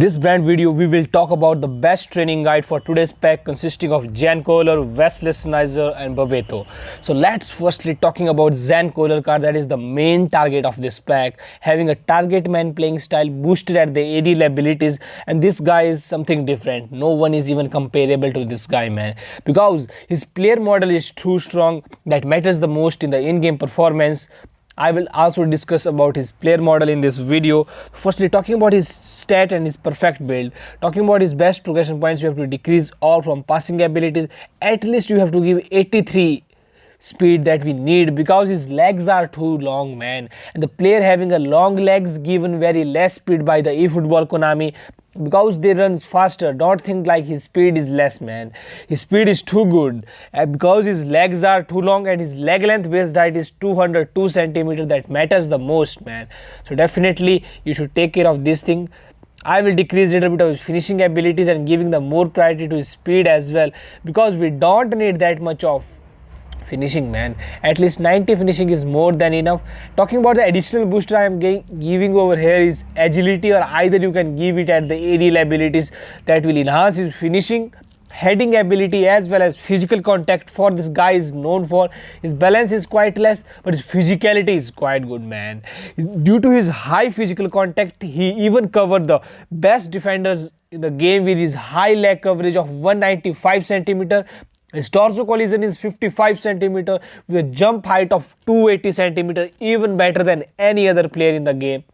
This brand video we will talk about the best training guide for today's pack consisting of j.koller, wesley, Sneijder and Bebeto. So let's firstly talking about j.koller card, that is the main target of this pack, having a target man playing style boosted at the AD abilities, and this guy is something different. No one is even comparable to this guy, man, because his player model is too strong. That matters the most in the in-game performance. I will also discuss about his player model in this video. Firstly, talking about his stat and his perfect build. Talking about his best progression points, you have to decrease all from passing abilities. At least you have to give 83 speed that we need, because his legs are too long, man. And the player having a long legs given very less speed by the efootball Konami, because they runs faster. Don't think like his speed is less, man. His speed is too good, and because his legs are too long and his leg length based height is 202 centimeter, that matters the most, man. So definitely you should take care of this thing. I will decrease a little bit of his finishing abilities and giving the more priority to his speed as well, because we don't need that much of finishing, man. At least 90 finishing is more than enough. Talking about the additional booster I am giving over here is agility, or either you can give it at the aerial abilities that will enhance his finishing, heading ability as well as physical contact. For this guy is known for his balance is quite less, but his physicality is quite good, man. Due to his high physical contact, he even covered the best defenders in the game with his high leg coverage of 195 centimeter. His torso collision is 55 centimeter with a jump height of 280 centimeter, even better than any other player in the game.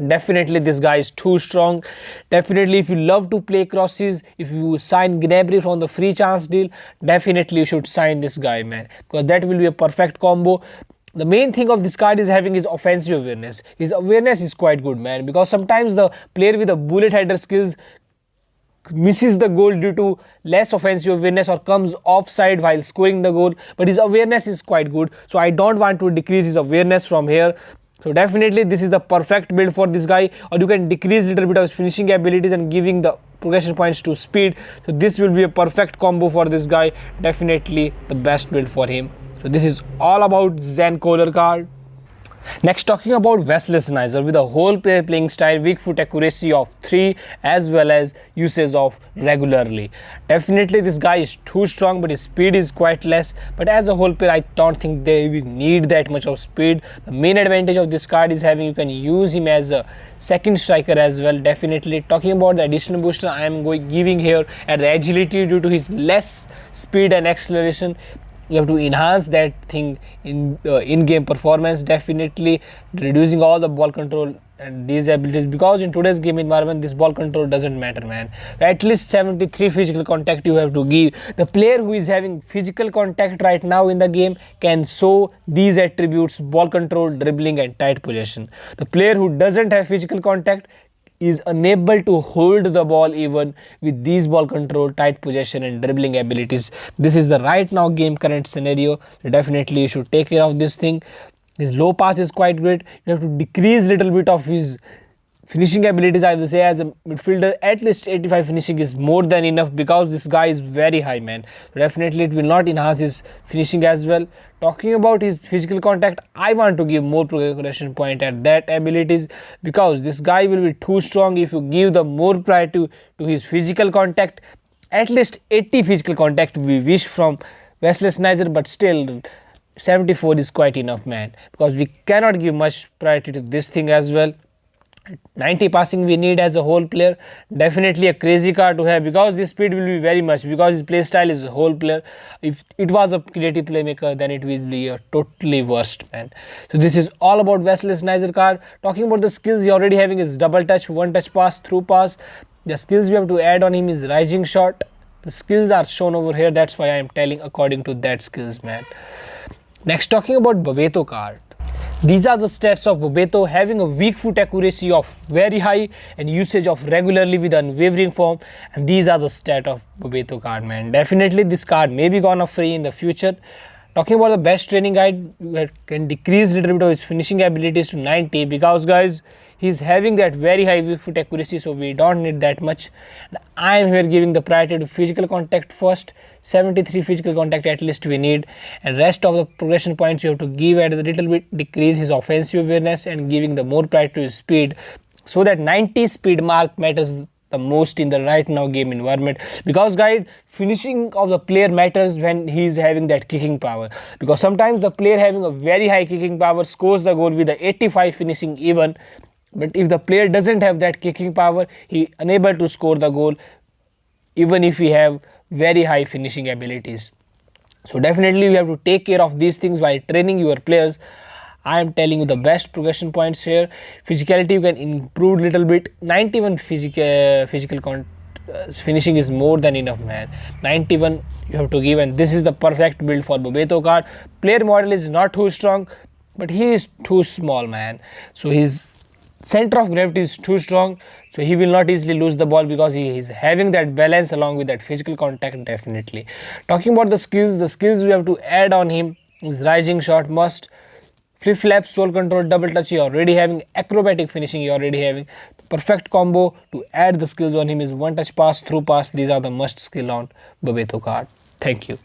Definitely this guy is too strong. Definitely if you love to play crosses, if you sign Gnabry from the free chance deal, definitely you should sign this guy, man, because that will be a perfect combo. The main thing of this card is having his offensive awareness. His awareness is quite good, man, because sometimes the player with the bullet header skills misses the goal due to less offensive awareness or comes offside while scoring the goal, but his awareness is quite good, so I don't want to decrease his awareness from here. So definitely this is the perfect build for this guy, or you can decrease a little bit of his finishing abilities and giving the progression points to speed. So this will be a perfect combo for this guy. Definitely the best build for him. So this is all about j.koller card. Next, talking about Wesley Sneijder with a whole player playing style, weak foot accuracy of 3 as well as usage of regularly. Definitely this guy is too strong, but his speed is quite less. But as a whole player, I don't think they will need that much of speed. The main advantage of this card is having you can use him as a second striker as well. Definitely talking about the additional booster I am giving here at the agility, due to his less speed and acceleration. You have to enhance that thing in in-game performance, definitely reducing all the ball control and these abilities, because in today's game environment this ball control doesn't matter, man. At least 73 physical contact you have to give. The player who is having physical contact right now in the game can show these attributes: ball control, dribbling and tight possession. The player who doesn't have physical contact is unable to hold the ball even with these ball control, tight possession and dribbling abilities. This is the right now game current scenario, so definitely you should take care of this thing. His low pass is quite great. You have to decrease little bit of his finishing abilities. I will say as a midfielder, at least 85 finishing is more than enough, because this guy is very high, man. So definitely it will not enhance his finishing as well. Talking about his physical contact, I want to give more progression point at that abilities, because this guy will be too strong if you give the more priority to his physical contact. At least 80 physical contact we wish from Wesley Sneijder, but still 74 is quite enough, man, because we cannot give much priority to this thing as well. 90 passing we need as a whole player. Definitely a crazy card to have, because this speed will be very much, because his play style is a whole player. If it was a creative playmaker, then it will be a totally worst, man. So this is all about Wesley Sneijder card. Talking about the skills, he already having his double touch, one touch pass, through pass. The skills we have to add on him is rising shot. The skills are shown over here, that's why I am telling according to that skills, man. Next, talking about Bebeto card. These are the stats of Bebeto, having a weak foot accuracy of very high and usage of regularly with unwavering form, and these are the stats of Bebeto card, man. Definitely this card may be gonna free in the future. Talking about the best training guide, you can decrease a little bit of his finishing abilities to 90, because guys, he's having that very high weak foot accuracy, so we don't need that much. And I am here giving the priority to physical contact first. 73 physical contact at least we need, and rest of the progression points you have to give at a little bit decrease his offensive awareness and giving the more priority to his speed. So that 90 speed mark matters the most in the right now game environment, because guys, finishing of the player matters when he is having that kicking power, because sometimes the player having a very high kicking power scores the goal with the 85 finishing even, but if the player doesn't have that kicking power, he unable to score the goal even if he have very high finishing abilities. So definitely you have to take care of these things while training your players. I am telling you the best progression points here. Physicality you can improve little bit. 91 finishing is more than enough, man. 91 you have to give, and this is the perfect build for Bebeto card. Player model is not too strong, but he is too small, man. So his center of gravity is too strong, so he will not easily lose the ball because he is having that balance along with that physical contact. Definitely talking about the skills we have to add on him is rising shot must, flip flap, soul control, double touch he already having, acrobatic finishing he already having. The perfect combo to add the skills on him is one touch pass, through pass. These are the must skill on Bebeto card. Thank you.